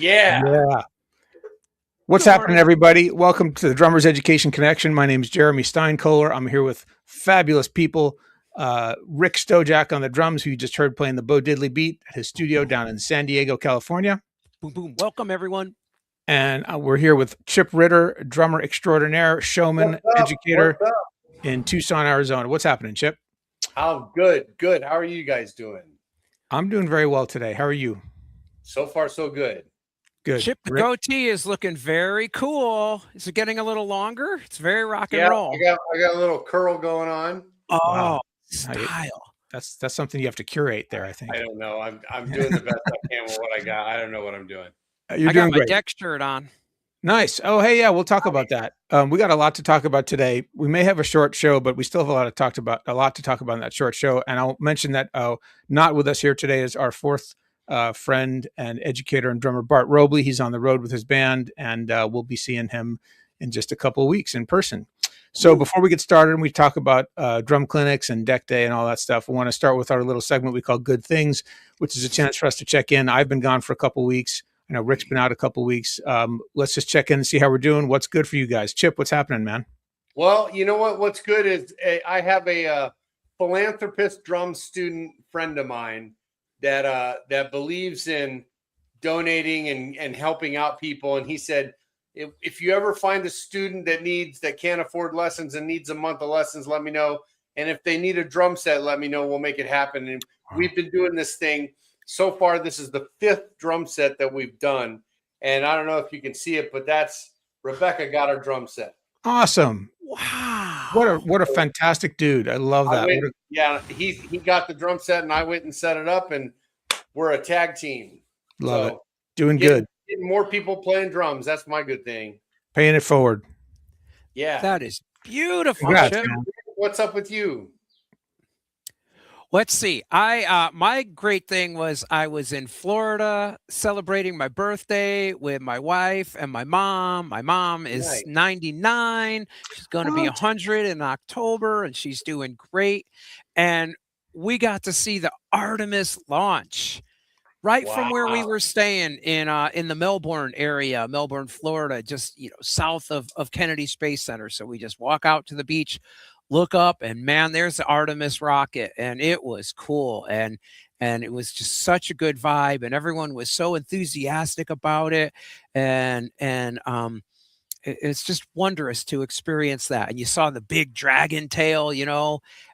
Yeah. Yeah. What's Good happening, morning. everybody? Welcome to the Drummers Education Connection. My name is Jeremy Steinkohler. I'm here with fabulous people. Rick Stojak on the drums, who you just heard playing the Bo Diddley beat at his studio down in San Diego, California. Boom, boom. Welcome, everyone. And we're here with Chip Ritter, drummer extraordinaire, showman, What's up? educator What's up? in Tucson, Arizona. What's happening, Chip? How good. Good. How are you guys doing? I'm doing very well today. How are you? So far, so good. Good. Chip, the Rick? goatee is looking very cool. Is it getting a little longer? It's very rock and Yeah, roll. I got a little curl going on. Oh, Wow. style. That's something you have to curate there, I think. I don't know. I'm doing the best I can with what I got. I don't know what I'm doing. You're I doing got my great. deck shirt on. Nice. Oh, hey, yeah, we'll talk about that. We got a lot to talk about today. We may have a short show, but we still have a lot to talk about in that short show. And I'll mention that not with us here today is our fourth friend and educator and drummer, Bart Robley. He's on the road with his band, and we'll be seeing him in just a couple of weeks in person. So before we get started and we talk about drum clinics and deck day and all that stuff, we want to start with our little segment we call Good Things, which is a chance for us to check in. I've been gone for a couple of weeks. I know Rick's been out a couple of weeks. Let's just check in and see how we're doing. What's good for you guys? Chip, what's happening, man? Well, you know what? What's good is I have a philanthropist drum student friend of mine that believes in donating and helping out people. And he said, if you ever find a student that can't afford lessons and needs a month of lessons, let me know. And if they need a drum set, let me know. We'll make it happen. And we've been doing this thing. So far, this is the 5th drum set that we've done. And I don't know if you can see it, but that's Rebecca got her drum set. Awesome. Wow. What a fantastic dude. I love that. He got the drum set and I went and set it up, and we're a tag team. Love it. Doing good. Getting more people playing drums. That's my good thing. Paying it forward. Yeah. That is beautiful, Congrats, Chip. man. What's up with you? Let's see. My great thing was I was in Florida celebrating my birthday with my wife and my mom. My mom is Nice. 99. She's going to be 100 in October, and she's doing great. And we got to see the Artemis launch right from where we Wow. were staying in the Melbourne area, Melbourne, Florida, just south of Kennedy Space Center. So we just walk out to the beach, look up, and man, there's the Artemis rocket, and it was cool, and it was just such a good vibe, and everyone was so enthusiastic about it, and it's just wondrous to experience that. And you saw the big dragon tail,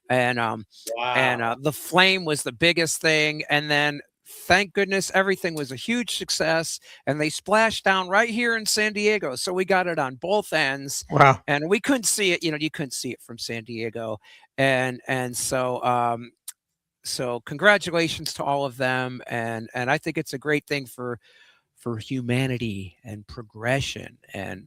and Wow. the flame was the biggest thing, and then thank goodness everything was a huge success, and they splashed down right here in San Diego, so we got it on both ends. Wow. And we couldn't see it, you couldn't see it from San Diego, and so congratulations to all of them, and I think it's a great thing for humanity and progression, and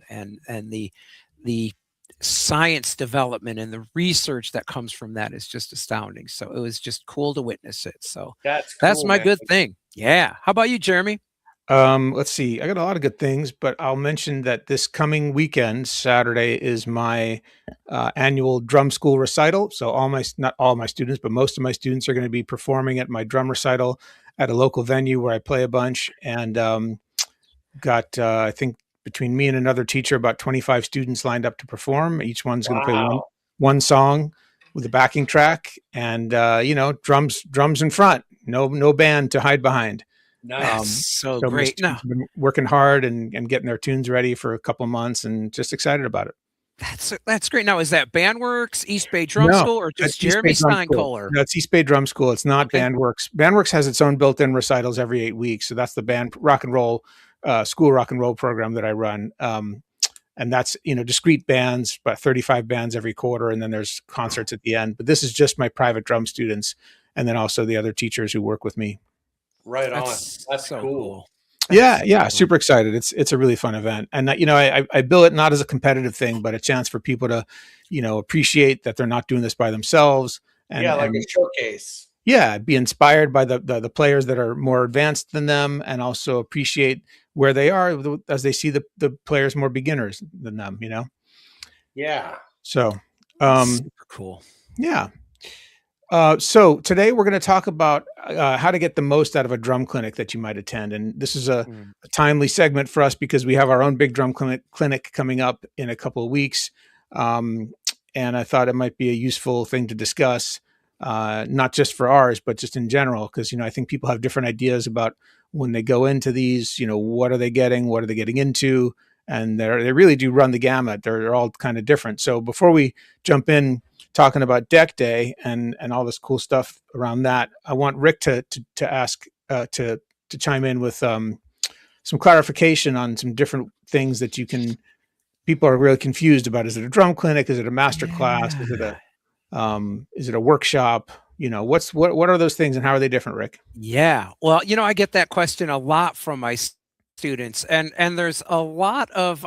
the science development and the research that comes from that is just astounding. So it was just cool to witness it. So That's that's cool, my man. good thing. Yeah. How about you, Jeremy? Let's see. I got a lot of good things, but I'll mention that this coming weekend, Saturday, is my annual drum school recital. So not all my students, but most of my students are going to be performing at my drum recital at a local venue where I play a bunch, and got I think between me and another teacher, about 25 students lined up to perform. Each one's going to play one song with a backing track, and drums in front. No band to hide behind. Nice. So my great. No, students have been working hard and getting their tunes ready for a couple of months, and just excited about it. that's great. Now, is that Bandworks, East Bay Drum No, School, or that's just East Jeremy Bay Drum School. Steinkohler? No, it's East Bay Drum School. It's not Okay. Bandworks. Bandworks has its own built-in recitals every 8 weeks. So that's the band rock and roll school rock and roll program that I run. And that's, discrete bands, about 35 bands every quarter. And then there's concerts at the end. But this is just my private drum students. And then also the other teachers who work with me. Right on. That's so cool. Yeah. Super excited. It's a really fun event. And, I bill it not as a competitive thing, but a chance for people to, appreciate that they're not doing this by themselves. And, like a showcase. Yeah, be inspired by the players that are more advanced than them, and also appreciate where they are as they see the players more beginners than them, Yeah. So, Super cool. yeah. So today we're going to talk about how to get the most out of a drum clinic that you might attend. And this is a timely segment for us because we have our own big drum clinic coming up in a couple of weeks. And I thought it might be a useful thing to discuss, not just for ours, but just in general, because, I think people have different ideas about when they go into these, what are they getting? What are they getting into? And they really do run the gamut. They're all kind of different. So before we jump in, talking about Deck Day and all this cool stuff around that, I want Rick to ask to chime in with some clarification on some different things that people are really confused about. Is it a drum clinic? Is it a master class? Is it a workshop? What are those things and how are they different, Rick? Yeah. Well, I get that question a lot from my students, and there's a lot of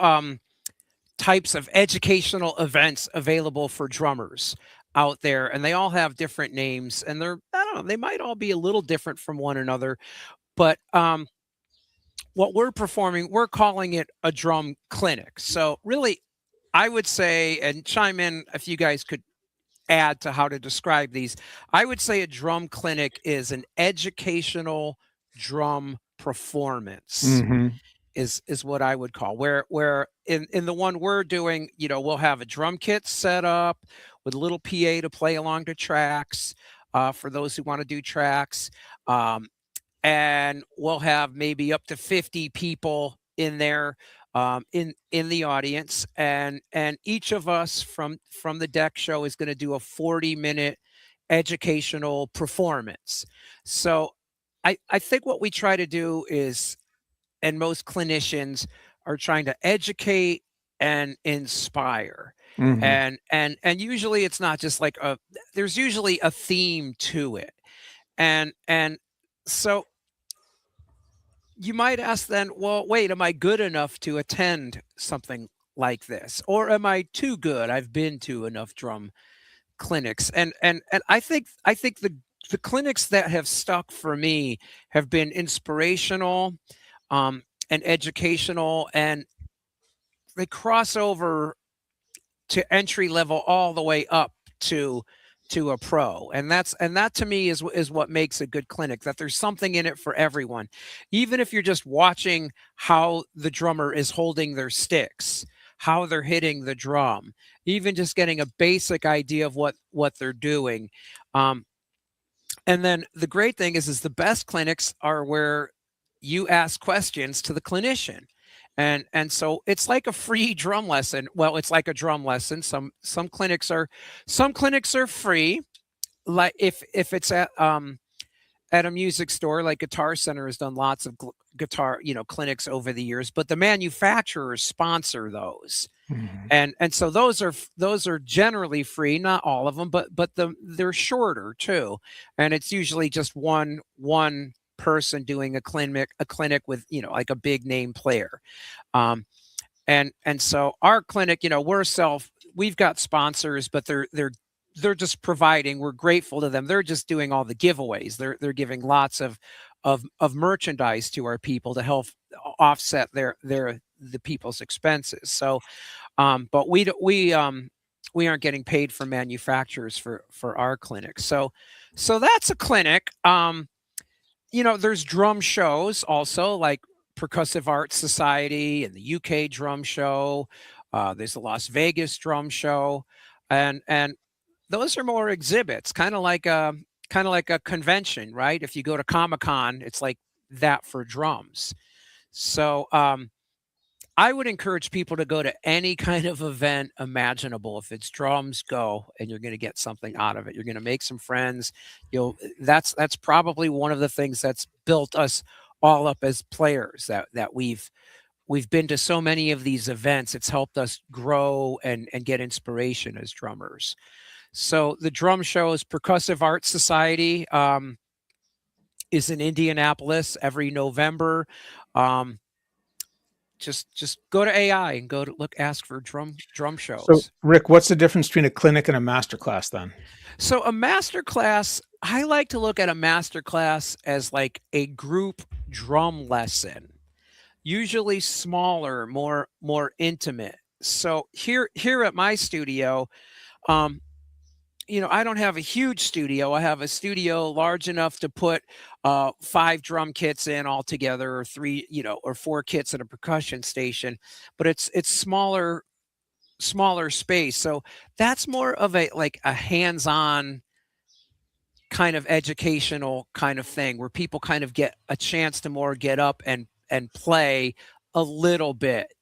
types of educational events available for drummers out there, and they all have different names, and I don't know, they might all be a little different from one another, but what we're performing, we're calling it a drum clinic. So really, I would say, and chime in if you guys could add to how to describe these, I would say a drum clinic is an educational drum performance. Is what I would call, where in the one we're doing, we'll have a drum kit set up with a little PA to play along the tracks for those who want to do tracks, and we'll have maybe up to 50 people in there in the audience, and each of us from the deck show is going to do a 40-minute educational performance. So I think what we try to do is, and most clinicians are trying to educate and inspire. And usually it's not just like there's usually a theme to it. And so you might ask then, well, wait, am I good enough to attend something like this? Or am I too good? I've been to enough drum clinics. And I think the clinics that have stuck for me have been inspirational, and educational, and they cross over to entry level all the way up to a pro, and that to me is what makes a good clinic, that there's something in it for everyone, even if you're just watching how the drummer is holding their sticks, how they're hitting the drum, even just getting a basic idea of what they're doing. And then the great thing is the best clinics are where you ask questions to the clinician. And so it's like a free drum lesson. Well, it's like a drum lesson. Some clinics are free. Like if it's at a music store, like Guitar Center has done lots of guitar, clinics over the years, but the manufacturers sponsor those. And so those are generally free, not all of them, but they're shorter too. And it's usually just one person doing a clinic with, like a big name player. And so our clinic, we've got sponsors, but they're just providing, we're grateful to them. They're just doing all the giveaways. They're giving lots of merchandise to our people to help offset the people's expenses. So, but we aren't getting paid from manufacturers for our clinic. So that's a clinic. There's drum shows also, like Percussive Arts Society and the UK Drum Show. There's the Las Vegas Drum Show, and those are more exhibits, kind of like a convention, right? If you go to Comic-Con, it's like that for drums. So I would encourage people to go to any kind of event imaginable. If it's drums, go, and you're going to get something out of it. You're going to make some friends. That's probably one of the things that's built us all up as players, that we've been to so many of these events. It's helped us grow and get inspiration as drummers. So the drum show is Percussive Arts Society, is in Indianapolis every November. Just go to AI and ask for drum shows. So, Rick, what's the difference between a clinic and a master class then? So a master class, I like to look at a master class as like a group drum lesson, usually smaller, more intimate. So here at my studio, I don't have a huge studio. I have a studio large enough to put 5 drum kits in all together, or 3, or 4 kits at a percussion station, but it's smaller space. So that's more of a hands-on kind of educational kind of thing, where people kind of get a chance to more get up and play a little bit,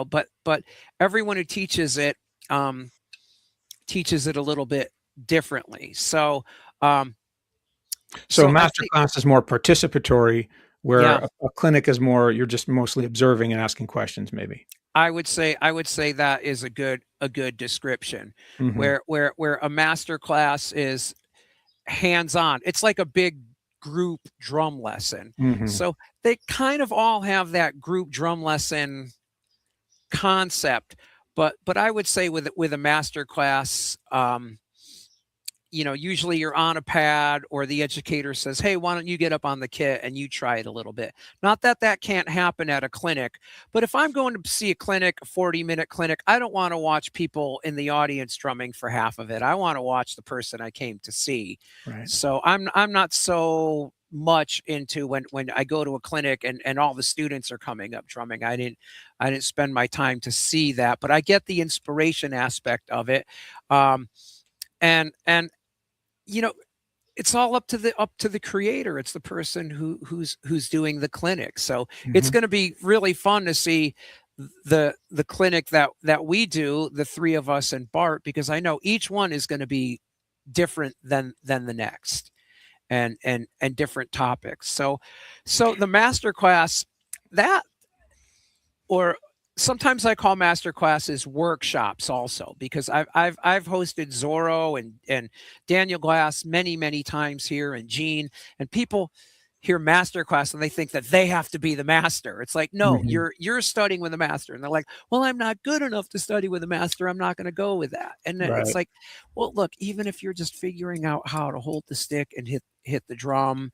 but everyone who teaches it a little bit differently. So So a master think, class is more participatory, where yeah, a clinic is more, you're just mostly observing and asking questions, maybe. I would say that is a good description. Mhm. Where a master class is hands-on. It's like a big group drum lesson. Mhm. So they kind of all have that group drum lesson concept, but I would say with a master class, usually you're on a pad, or the educator says, "Hey, why don't you get up on the kit and you try it a little bit?" Not that can't happen at a clinic, but if I'm going to see a clinic, a 40-minute clinic, I don't want to watch people in the audience drumming for half of it. I want to watch the person I came to see. Right. So I'm not so much into when I go to a clinic and all the students are coming up drumming. I didn't spend my time to see that, but I get the inspiration aspect of it. And it's all up to the creator. It's the person who's doing the clinic. So it's Mhm. going to be really fun to see the clinic that we do, the 3 of us and Bart, because I know each one is going to be different than the next, and different topics. So the master class, that, or sometimes I call master classes workshops also, because I've hosted Zorro and Daniel Glass many times here, and Gene, and people hear master class and they think that they have to be the master. It's like, no, Mhm. you're studying with a master. And they're like, well, I'm not good enough to study with a master. I'm not going to go with that. And it's Right. like, well, look, even if you're just figuring out how to hold the stick and hit the drum,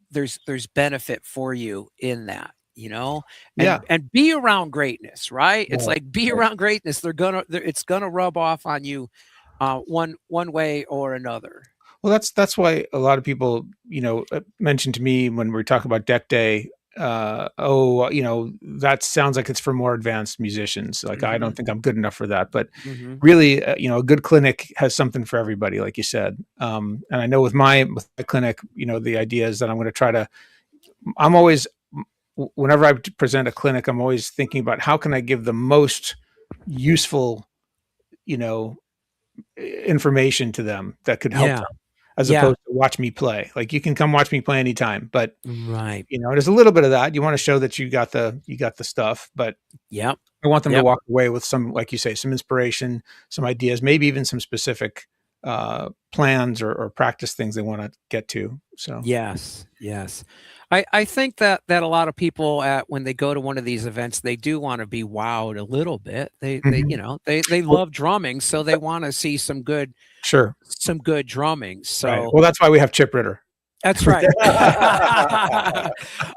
there's benefit for you in that, Yeah. and be around greatness, right? It's Right. like, be Right. around greatness. It's gonna rub off on you, one way or another. Well, that's why a lot of people, mention to me when we talk about deck day, oh, that sounds like it's for more advanced musicians. Like, I Hmm. don't think I'm good enough for that. But Hmm. really, a good clinic has something for everybody, like you said. And I know with my clinic, the idea is that I'm going to try to. I'm always, whenever I present a clinic, I'm always thinking about how can I give the most useful, you know, information to them that could help Yeah. them, as Yeah. opposed to watch me play. Like, you can come watch me play anytime, but Right. there's a little bit of that. You want to show that you got the stuff, but Yep. I want them to Yep. walk away with some, like you say, some inspiration, some ideas, maybe even some specific plans or practice things they want to get to. So, Yes. Yes. I think that a lot of people, when they go to one of these events, they do want to be wowed a little bit. mhm. They Well, love drumming, so they want to see some good sure. drumming. Right. So Well, that's why we have Chip Ritter. that's right.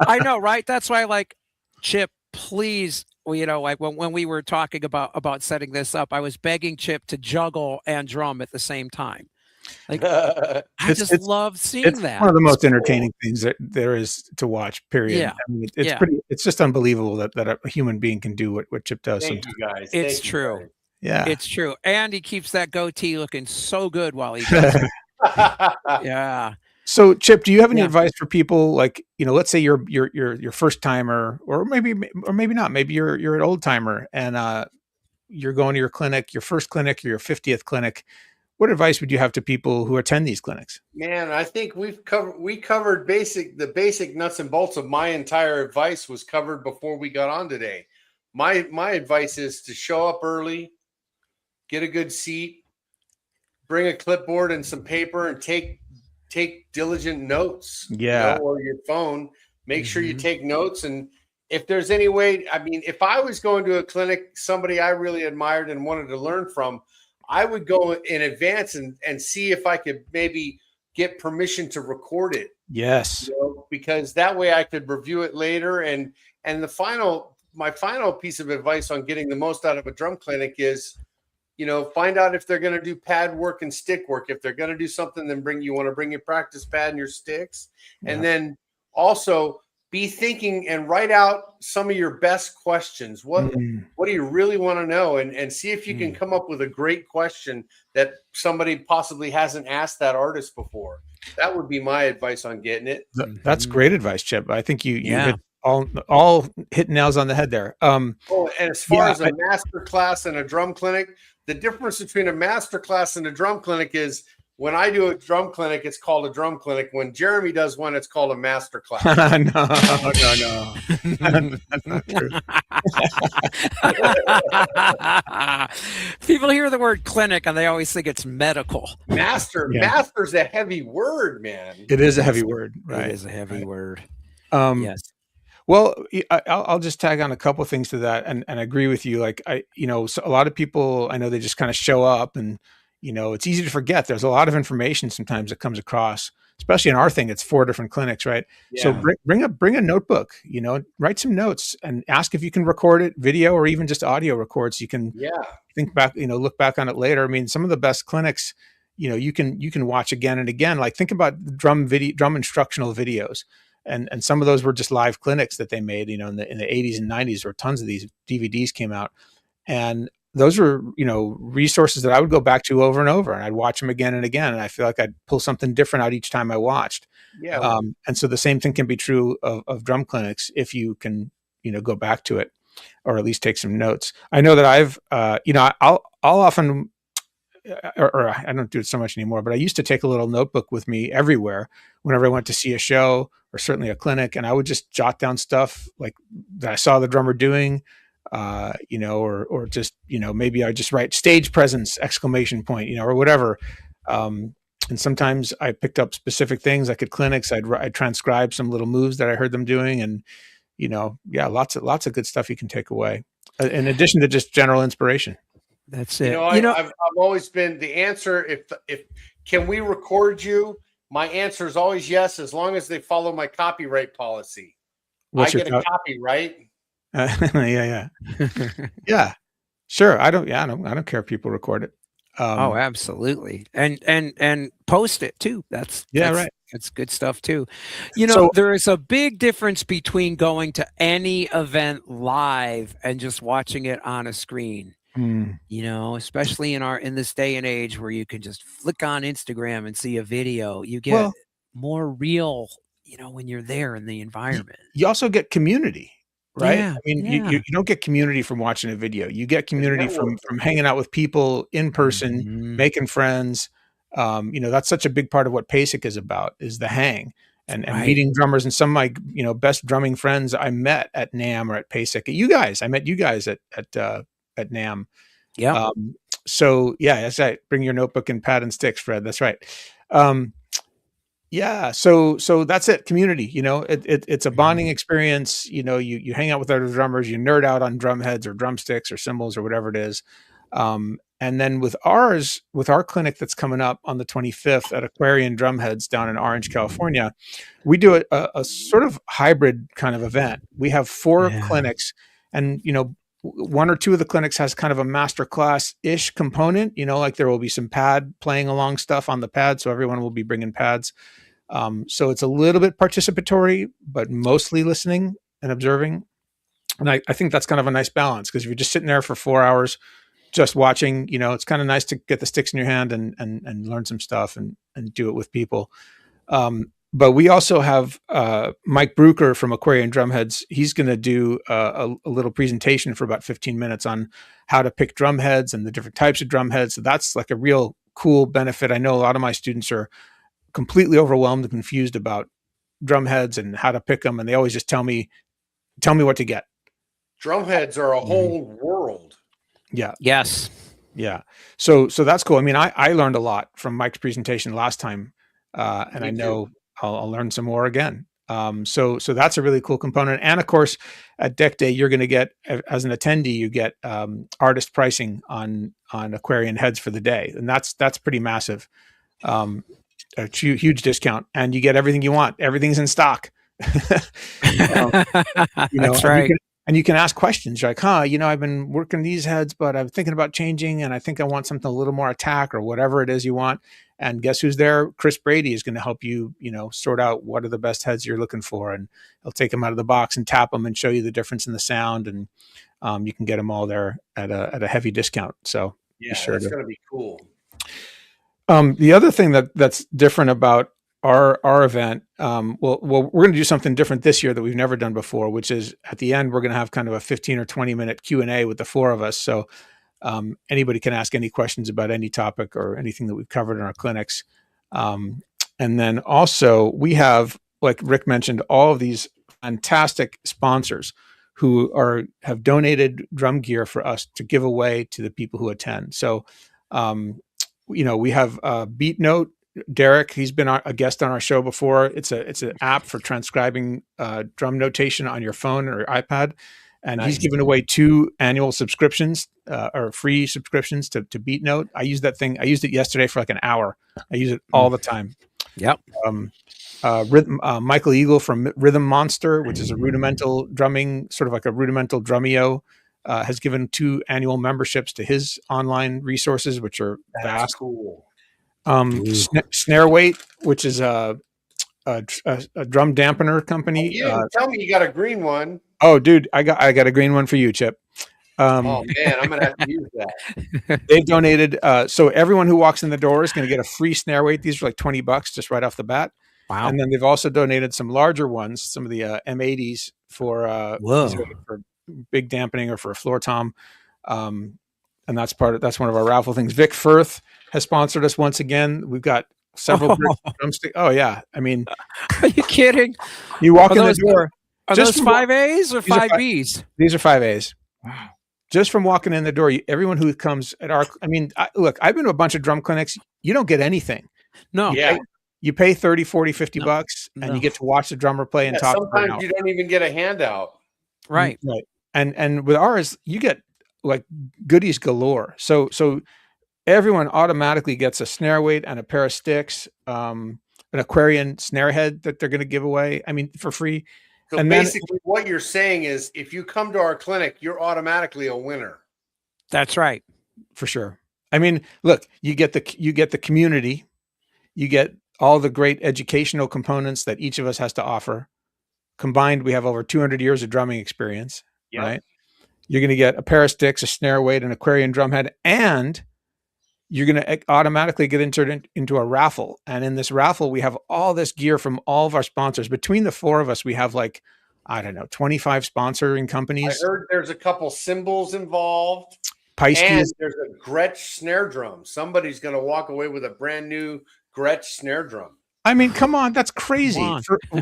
I know, right? That's why, like, Chip, please, well, like when we were talking about setting this up, I was begging Chip to juggle and drum at the same time. Like, I It's just it's love it's seeing one that. of the It's most cool. entertaining things that there is to watch, period. Yeah. I mean, Yeah. it's just unbelievable that a human being can do what Chip does Thank sometimes. you guys. It's Thank you true. Yeah. It's true. And he keeps that goatee looking so good while he does it. guys. Yeah. So, Chip, do you have any Yeah. advice for people, like, let's say you're first timer, or maybe not, maybe you're an old timer, and you're going to your clinic, your first clinic, or your 50th clinic. What advice would you have to people who attend these clinics? Man, I think we covered the basic nuts and bolts of my entire advice was covered before we got on today. My advice is to show up early, get a good seat, bring a clipboard and some paper, and take diligent notes, Yeah. or your phone. Make sure you Hmm. take notes. And if there's any way, I mean, if I was going to a clinic, somebody I really admired and wanted to learn from, I would go in advance and see if I could maybe get permission to record it, Yes. because that way I could review it later. And my final piece of advice on getting the most out of a drum clinic is find out if they're going to do pad work and stick work. If they're going to do something, then you want to bring your practice pad and your sticks. And then also be thinking and write out some of your best questions. What do you really want to know? And see if you can come up with a great question that somebody possibly hasn't asked that artist before. That would be my advice on getting it. That's great advice, Chip. I think you hit all hit nails on the head there. And as far as a master class and a drum clinic, the difference between a master class and a drum clinic is when I do a drum clinic, it's called a drum clinic. When Jeremy does one, it's called a master class. No. That's not true. People hear the word clinic and they always think it's medical. Master's a heavy word, man. It is a heavy word, right? It is a heavy word. Yes. Well, I'll just tag on a couple of things to that and agree with you. Like so a lot of people, I know they just kind of show up and, it's easy to forget. There's a lot of information sometimes that comes across, especially in our thing. It's 4 different clinics, right? Yeah. So bring a notebook, write some notes and ask if you can record it, video or even just audio records. You can think back, look back on it later. I mean, some of the best clinics, you can watch again and again. Like think about drum instructional videos. And some of those were just live clinics that they made, in the 80s and 90s, where tons of these DVDs came out. And those were, resources that I would go back to over and over, and I'd watch them again and again. And I feel like I'd pull something different out each time I watched. Yeah. And so the same thing can be true of drum clinics if you can, go back to it or at least take some notes. I know that I've, I'll often, or I don't do it so much anymore, but I used to take a little notebook with me everywhere whenever I went to see a show or certainly a clinic, and I would just jot down stuff like that I saw the drummer doing, or just, maybe I just write stage presence, ! Or whatever. And sometimes I picked up specific things like at clinics, I'd transcribe some little moves that I heard them doing, and, lots of good stuff you can take away in addition to just general inspiration. That's it. I've always been the answer. If can we record you? My answer is always yes, as long as they follow my copyright policy. I get a copyright. Yeah, sure. I don't care if people record it. Absolutely. And post it too. That's right. That's good stuff too. There is a big difference between going to any event live and just watching it on a screen. Especially in this day and age where you can just flick on Instagram and see a video, you get more real, when you're there in the environment. You also get community, right? Yeah, I mean, you don't get community from watching a video. You get community from hanging out with people in person, making friends. That's such a big part of what PASIC is about, is the hang and meeting drummers. And some of my, best drumming friends I met at NAMM or at PASIC. I met you guys at NAMM. Yeah. That's right. Bring your notebook and pad and sticks, Fred. That's right. So that's it. Community, it's a bonding experience. You hang out with other drummers, you nerd out on drum heads or drumsticks or cymbals or whatever it is. And then with our clinic that's coming up on the 25th at Aquarian Drumheads down in Orange, California, we do a sort of hybrid kind of event. We have 4 clinics, and, 1 or 2 of the clinics has kind of a master class-ish component, like there will be some pad playing along stuff on the pad. So everyone will be bringing pads. So it's a little bit participatory, but mostly listening and observing. And I think that's kind of a nice balance, because if you're just sitting there for 4 hours, just watching, it's kind of nice to get the sticks in your hand and learn some stuff and do it with people. But we also have Mike Bruker from Aquarian Drumheads. He's going to do a little presentation for about 15 minutes on how to pick drum heads and the different types of drum heads. So that's like a real cool benefit. I know a lot of my students are completely overwhelmed and confused about drum heads and how to pick them, and they always just tell me what to get. Drum heads are a whole world. Yeah. Yes. Yeah. So that's cool. I mean, I learned a lot from Mike's presentation last time, and I know I'll learn some more again. So that's a really cool component. And of course, at Deck Day, you're going to get, as an attendee, you get artist pricing on Aquarian heads for the day, and that's pretty massive. A huge discount, and you get everything you want. Everything's in stock. That's right. And you can ask questions. You're like, I've been working these heads, but I'm thinking about changing, and I think I want something a little more attack or whatever it is you want. And guess who's there? Chris Brady is going to help you, sort out what are the best heads you're looking for, and he'll take them out of the box and tap them and show you the difference in the sound, and you can get them all there at a heavy discount. So yeah, that's going to be cool. The other thing that's different about our event, we're going to do something different this year that we've never done before, which is at the end, we're going to have kind of a 15 or 20 minute Q&A with the four of us. So anybody can ask any questions about any topic or anything that we've covered in our clinics. And then also we have, like Rick mentioned, all of these fantastic sponsors who have donated drum gear for us to give away to the people who attend. So, we have Beat Note. Derek, he's been a guest on our show before. It's an app for transcribing drum notation on your phone or iPad, and He's given away 2 annual subscriptions or free subscriptions to Beat Note. I used that thing. I used it yesterday for like an hour. I use it all the time. Yep. Michael Eagle from Rhythm Monster, which is a rudimental drumming, sort of like a rudimental Drumeo, has given 2 annual memberships to his online resources, which are vast. Cool. Snare Weight, which is a drum dampener company. You didn't tell me you got a green one. Oh, dude, I got a green one for you, Chip. Oh man, I'm gonna have to use that. They've donated, so everyone who walks in the door is going to get a free snare weight. These are like $20 just right off the bat. Wow. And then they've also donated some larger ones, some of the M80s for big dampening or for a floor tom. And that's one of our raffle things. Vic Firth has sponsored us once again. We've got several drumsticks. Oh yeah. I mean, are you kidding? You walk in the door. Are those 5As or 5Bs? These are 5As. Wow. Just from walking in the door, everyone who comes at look, I've been to a bunch of drum clinics. You don't get anything. No. Yeah. You pay 30, 40, 50 bucks and you get to watch the drummer play and talk. Sometimes you don't even get a handout. Right. Right. And with ours, you get like goodies galore. So everyone automatically gets a snare weight and a pair of sticks, an Aquarian snare head that they're going to give away. I mean, for free. So and basically what you're saying is if you come to our clinic, you're automatically a winner. That's right. For sure. I mean, look, you get the community, you get all the great educational components that each of us has to offer. Combined, we have over 200 years of drumming experience, right? You're going to get a pair of sticks, a snare weight, an Aquarian drum head, and you're going to automatically get entered into a raffle. And in this raffle, we have all this gear from all of our sponsors. Between the 4 of us, we have 25 sponsoring companies. I heard there's a couple cymbals involved. Peisty. And there's a Gretsch snare drum. Somebody's going to walk away with a brand new Gretsch snare drum. I mean, come on, that's crazy.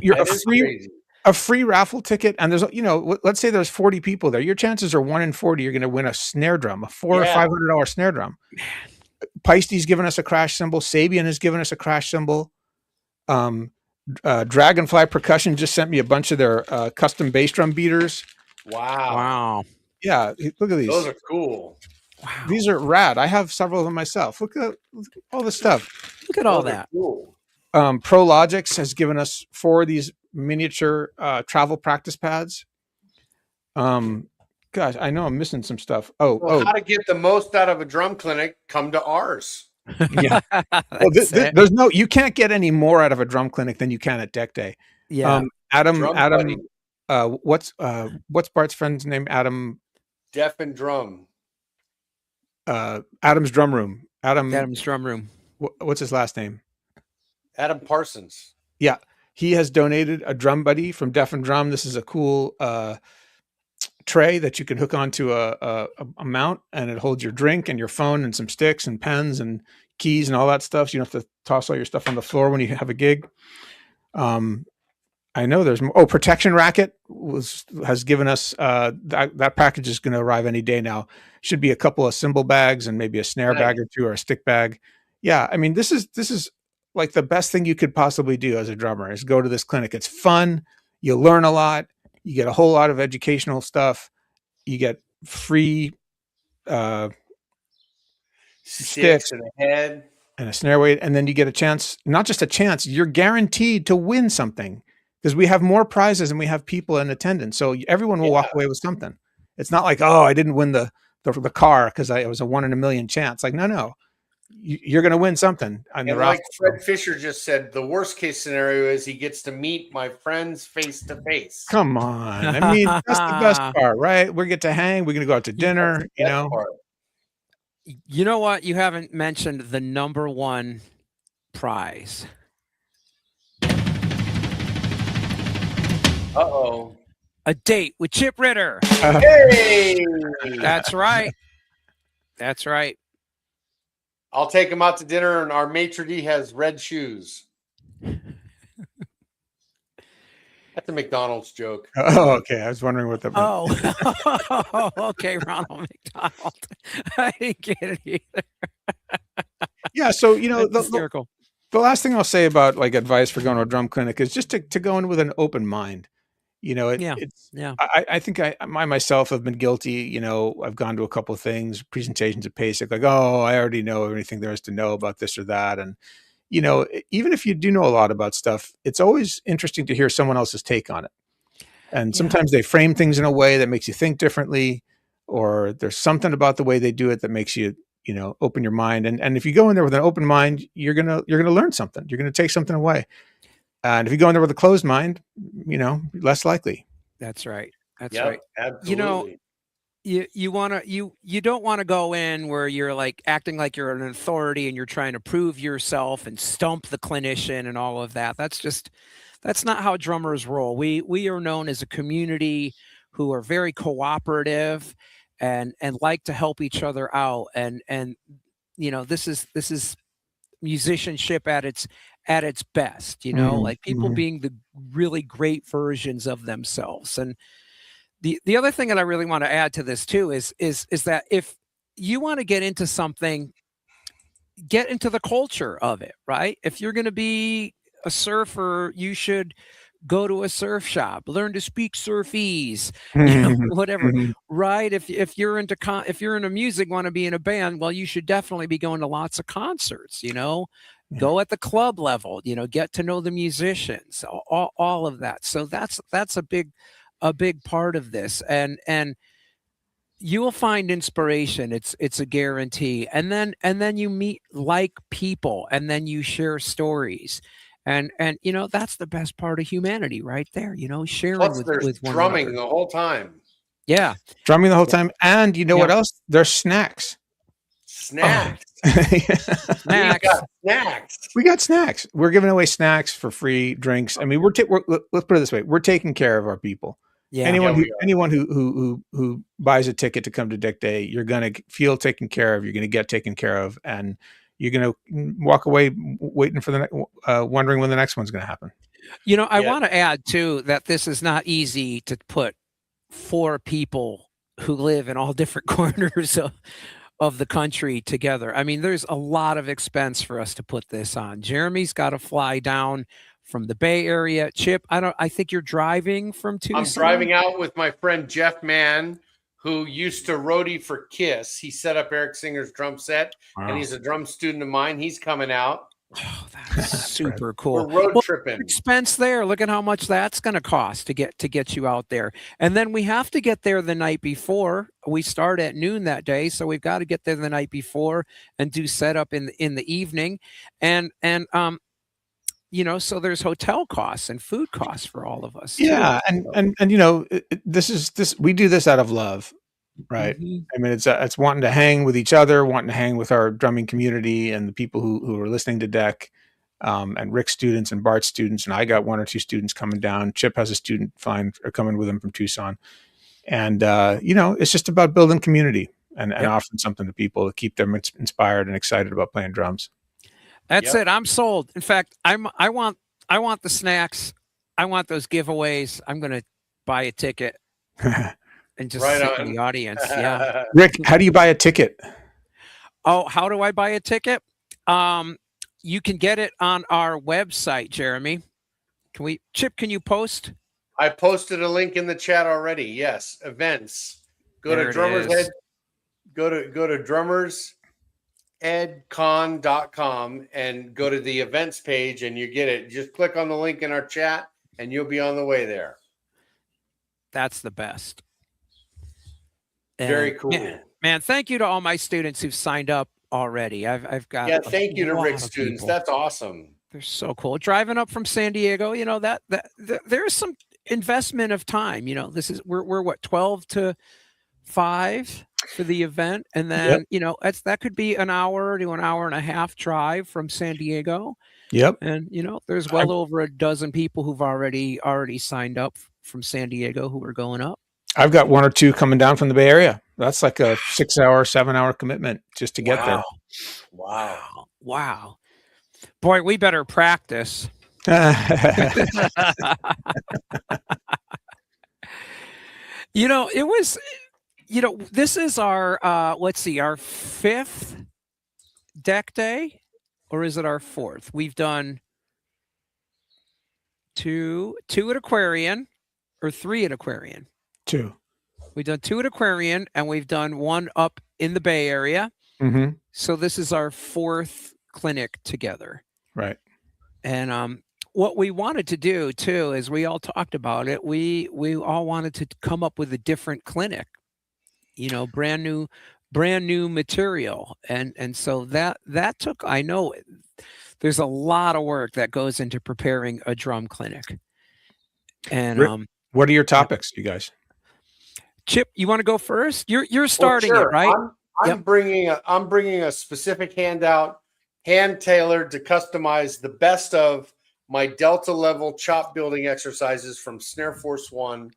You're a free raffle ticket, and there's let's say there's 40 people there. Your chances are 1 in 40 you're going to win a snare drum, a $400 or $500 snare drum. Peisty's given us a crash cymbal. Sabian has given us a crash cymbal. Dragonfly Percussion just sent me a bunch of their custom bass drum beaters. Wow. Yeah, look at these. Those are cool. Wow. These are rad. I have several of them myself. Look at all this stuff. Look at all that. Cool. Prologix has given us 4 of these miniature travel practice pads. Gosh, I know I'm missing some stuff. How to get the most out of a drum clinic? Come to ours. Yeah. You can't get any more out of a drum clinic than you can at Deck Day. Yeah. Adam, what's Bart's friend's name? Adam. Deaf and Drum. Adam's Drum Room. Adam's Drum Room. What's his last name? Adam Parsons. Yeah. He has donated a drum buddy from Deaf and Drum. This is a cool tray that you can hook onto a mount, and it holds your drink and your phone and some sticks and pens and keys and all that stuff. So you don't have to toss all your stuff on the floor when you have a gig. I know there's more. Protection Racket has given us that package is going to arrive any day now. Should be a couple of cymbal bags and maybe a snare bag or 2 or a stick bag. Yeah, I mean this is like the best thing you could possibly do as a drummer is go to this clinic. It's fun. You learn a lot. You get a whole lot of educational stuff. You get free sticks and a head and a snare weight, and then you get a chance. Not just a chance. You're guaranteed to win something. because we have more prizes and we have people in attendance. So everyone will walk away with something. It's not like, oh, I didn't win the car because it was a 1 in a million chance. Like, no, you're going to win something. And like Fred Fisher just said, the worst case scenario is he gets to meet my friends face to face. Come on. I mean, that's the best part, right? We get to hang. We're going to go out to dinner, you know. You know what? You haven't mentioned the number one prize. Uh-oh. A date with Chip Ritter. Hey! That's right. That's right. I'll take him out to dinner, and our maitre d' has red shoes. That's a McDonald's joke. Oh, okay. I was wondering what that meant. Oh, okay, Ronald McDonald. I didn't get it either. Yeah, so, you know, the last thing I'll say about like advice for going to a drum clinic is just to go in with an open mind. You know, I think I myself have been guilty. You know, I've gone to a couple of things, presentations at PASIC, like, oh, I already know everything there is to know about this or that. And, you know, even if you do know a lot about stuff, it's always interesting to hear someone else's take on it. And sometimes they frame things in a way that makes you think differently, or there's something about the way they do it that makes you, you know, open your mind. And if you go in there with an open mind, you're gonna learn something. You're gonna take something away. And if you go in there with a closed mind, you know, less likely. That's right. That's right. Absolutely. You know, you don't want to go in where you're like acting like you're an authority and you're trying to prove yourself and stump the clinician and all of that. That's not how drummers roll. We are known as a community who are very cooperative and like to help each other out. And you know, this is musicianship at its best, you know, like people being the really great versions of themselves. And the other thing that I really want to add to this too is that if you want to get into something, get into the culture of it, right? If you're going to be a surfer, you should go to a surf shop, learn to speak surfese, you know, whatever, right? If you're into music, want to be in a band, well, you should definitely be going to lots of concerts, you know, go at the club level, you know, get to know the musicians, all of that. So that's a big part of this. And you will find inspiration. It's a guarantee. And then you meet like people, and then you share stories. And you know, that's the best part of humanity right there, you know, sharing with one drumming another. the whole time. Yeah. Drumming the whole time. And you know what else? There's snacks. Snacks. Snacks. We got snacks. We're giving away snacks for free, drinks. I mean, let's put it this way. We're taking care of our people. Yeah. Anyone who buys a ticket to come to Dick Day, you're going to feel taken care of. You're going to get taken care of, and you're going to walk away waiting for wondering when the next one's going to happen. You know, I want to add too that this is not easy to put 4 people who live in all different corners of the country together. I mean, there's a lot of expense for us to put this on. Jeremy's got to fly down from the Bay Area. Chip, I think you're driving from Tucson. I'm driving out with my friend Jeff Mann, who used to roadie for Kiss. He set up Eric Singer's drum set, and he's a drum student of mine. He's coming out. Oh, that's super cool. We're road tripping. Expense there. Look at how much that's going to cost to get you out there. And then we have to get there the night before. We start at noon that day, so we've got to get there the night before and do setup in the evening. And you know, so there's hotel costs and food costs for all of us. Yeah, too. and you know, this we do this out of love, right? I mean, it's wanting to hang with each other, wanting to hang with our drumming community and the people who are listening to Deck, and Rick's students and Bart's students, and I got 1 or 2 students coming down. Chip has a student coming with him from Tucson, and you know, it's just about building community and offering something to people to keep them inspired and excited about playing drums. That's it. I'm sold. In fact, I want the snacks. I want those giveaways. I'm going to buy a ticket and just sit in the audience. Yeah. Rick, how do you buy a ticket? Oh, how do I buy a ticket? You can get it on our website, Jeremy. Chip, can you post? I posted a link in the chat already. Yes. Events. Go to Drummers Ed. Go to Drummers edcon.com and go to the events page, and you get it. Just click on the link in our chat and you'll be on the way there. That's the best. Very And, cool. man, thank you to all my students who've signed up already. I've got Thank you to lot Rick's of students. people. That's awesome. They're so cool. Driving up from San Diego, that there's some investment of time. We're what, 12 to 5 for the event, and then that could be an hour to an hour and a half drive from San Diego. Yep. And there's well over a dozen people who've already signed up from San Diego who are going up. I've got 1 or 2 coming down from the Bay Area. That's like a 6-hour, 7-hour commitment just to get there. Wow. Boy, we better practice. It was, this is our, our 5th deck day, or is it our 4th? We've done 2 at Aquarian, or 3 at Aquarian. 2. We've done 2 at Aquarian, and we've done 1 up in the Bay Area. Mm-hmm. So this is our 4th clinic together. Right. And what we wanted to do too is we all talked about it. We all wanted to come up with a different clinic, brand new material. And so that took, I know there's a lot of work that goes into preparing a drum clinic. And what are your topics, you guys? Chip, you want to go first? You're starting it, right? I'm bringing a specific handout, hand tailored to customize the best of my Delta level chop building exercises from Snare Force 1.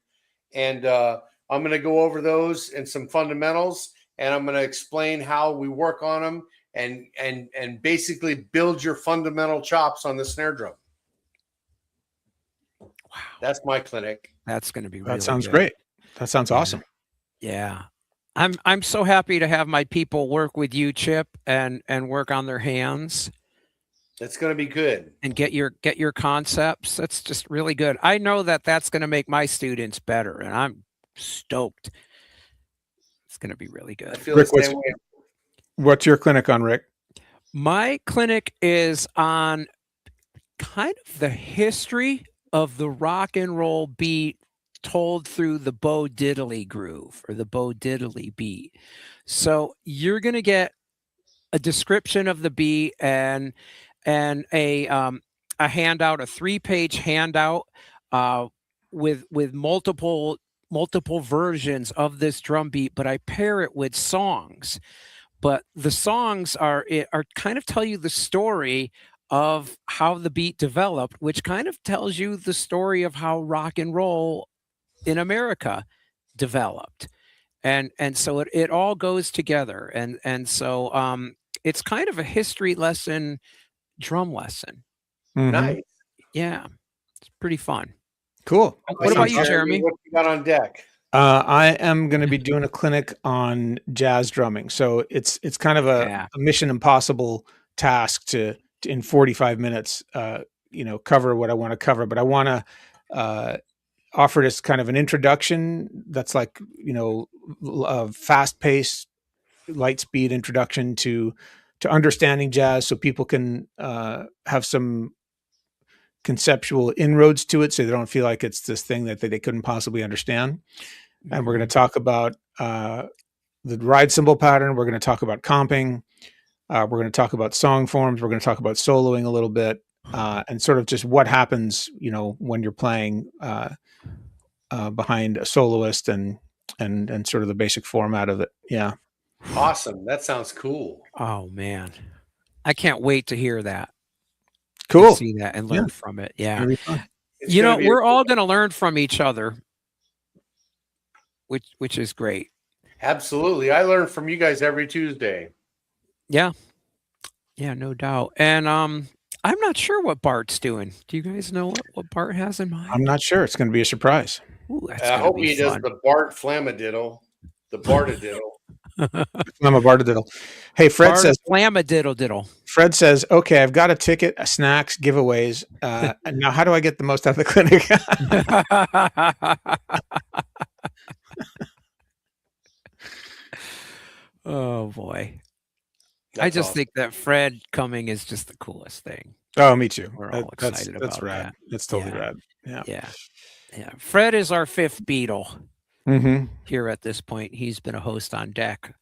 And I'm going to go over those and some fundamentals, and I'm going to explain how we work on them and basically build your fundamental chops on the snare drum. Wow. That's my clinic. That's going to be really That sounds good. great. That sounds awesome. Yeah. I'm so happy to have my people work with you, Chip, and work on their hands. It's going to be good. And get your concepts. That's just really good. I know that's going to make my students better, and I'm stoked. It's going to be really good. I feel Rick, the same way. What's your clinic on, Rick? My clinic is on kind of the history of the rock and roll beat told through the Bo Diddley groove, or the Bo Diddley beat. So you're going to get a description of the beat and a handout, a 3-page handout with multiple versions of this drum beat, but I pair it with songs. But the songs are kind of tell you the story of how the beat developed, which kind of tells you the story of how rock and roll in America developed. And so it all goes together. And so it's kind of a history lesson, drum lesson. Mm-hmm. Nice. Yeah. It's pretty fun. Cool. What about you, Jeremy? What you got on deck? I am going to be doing a clinic on jazz drumming. So it's kind of a mission impossible task to in 45 minutes, cover what I want to cover, but I want to offer this kind of an introduction that's like, a fast paced, light speed introduction to understanding jazz, so people can have some conceptual inroads to it, so they don't feel like it's this thing that they couldn't possibly understand. And we're going to talk about the ride cymbal pattern. We're going to talk about comping. We're going to talk about song forms. We're going to talk about soloing a little bit, and sort of just what happens, when you're playing behind a soloist and sort of the basic format of it. Yeah. Awesome. That sounds cool. Oh man, I can't wait to hear that. Cool. To see that and learn from it. Yeah. We're all going to learn from each other, which is great. Absolutely. I learn from you guys every Tuesday. Yeah. Yeah, no doubt. And I'm not sure what Bart's doing. Do you guys know what Bart has in mind? I'm not sure. It's going to be a surprise. Ooh, I hope he does the Bart Flamadiddle, the Bartadiddle. I'm a Bartadiddle. Hey, Fred says Flamadiddle. Fred says, okay, I've got a ticket, snacks, giveaways. And now how do I get the most out of the clinic? Oh boy. I That's just awesome. think that Fred coming is just the coolest thing. Oh, me too. We're all excited That's about rad. that. That's totally Yeah. rad. Yeah. Yeah. Yeah. Fred is our fifth Beatle Mm-hmm. here at this point. He's been a host on deck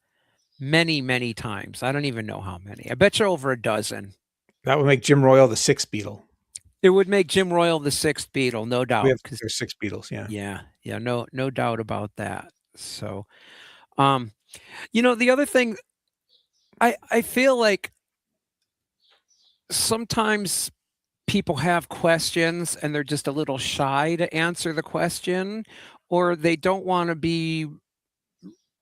many, many times. I don't even know how many. I bet you over a dozen. That would make Jim Royal the sixth Beatle. It would make Jim Royal the sixth Beatle, no doubt. There's 6 Beatles. Yeah. Yeah, no doubt about that. So, the other thing, I feel like sometimes people have questions and they're just a little shy to answer the question, or they don't want to be.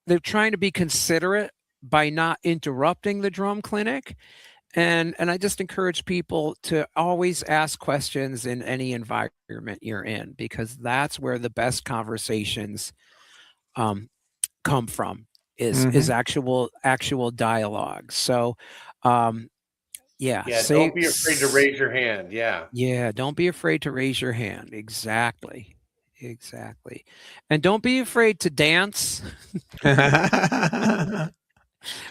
They're trying to be considerate by not interrupting the drum clinic. And I just encourage people to always ask questions in any environment you're in, because that's where the best conversations come from, is actual dialogue. So yeah, don't be afraid to raise your hand. Yeah, don't be afraid to raise your hand. Exactly. And don't be afraid to dance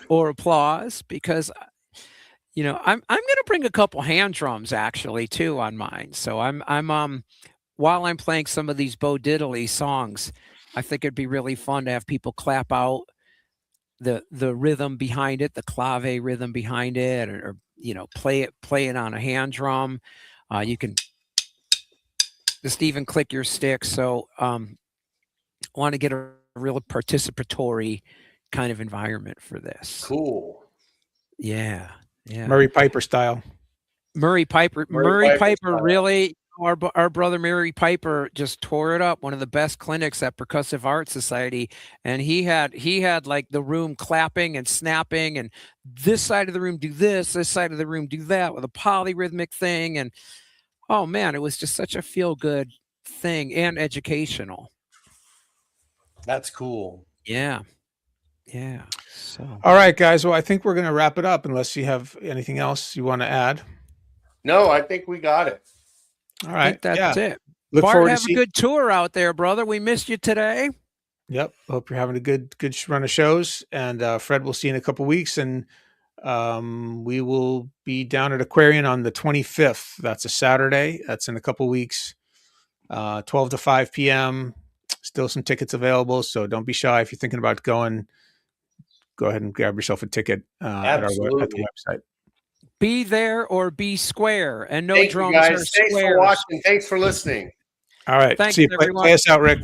or applause, because I'm going to bring a couple hand drums actually too on mine. So I'm while I'm playing some of these Bo Diddley songs, I think it'd be really fun to have people clap out the rhythm behind it, the clave rhythm behind it, or play it on a hand drum. You can just even click your stick. So want to get a real participatory kind of environment for this. Cool. Yeah. Murray Piper style. Murray Piper really, our brother Murray Piper just tore it up. One of the best clinics at Percussive Art Society, and he had like the room clapping and snapping, and this side of the room do this side of the room do that, with a polyrhythmic thing. And oh man, it was just such a feel good thing and educational. That's cool. Yeah. So all right, guys. Well, I think we're going to wrap it up unless you have anything else you want to add. No, I think we got it. All right. I think that's it. Look Bart, forward have to a good tour out there, brother. We missed you today. Yep. Hope you're having a good run of shows. And Fred, we'll see you in a couple of weeks. And we will be down at Aquarian on the 25th. That's a Saturday. That's in a couple of weeks. 12 to 5 p.m. Still some tickets available. So don't be shy. If you're thinking about going, go ahead and grab yourself a ticket at the website. Be there or be square, and no Thank drums you guys. are Thanks squares. for watching. Thanks for listening. All right. Thanks, see you. everyone. Play us out, Rick.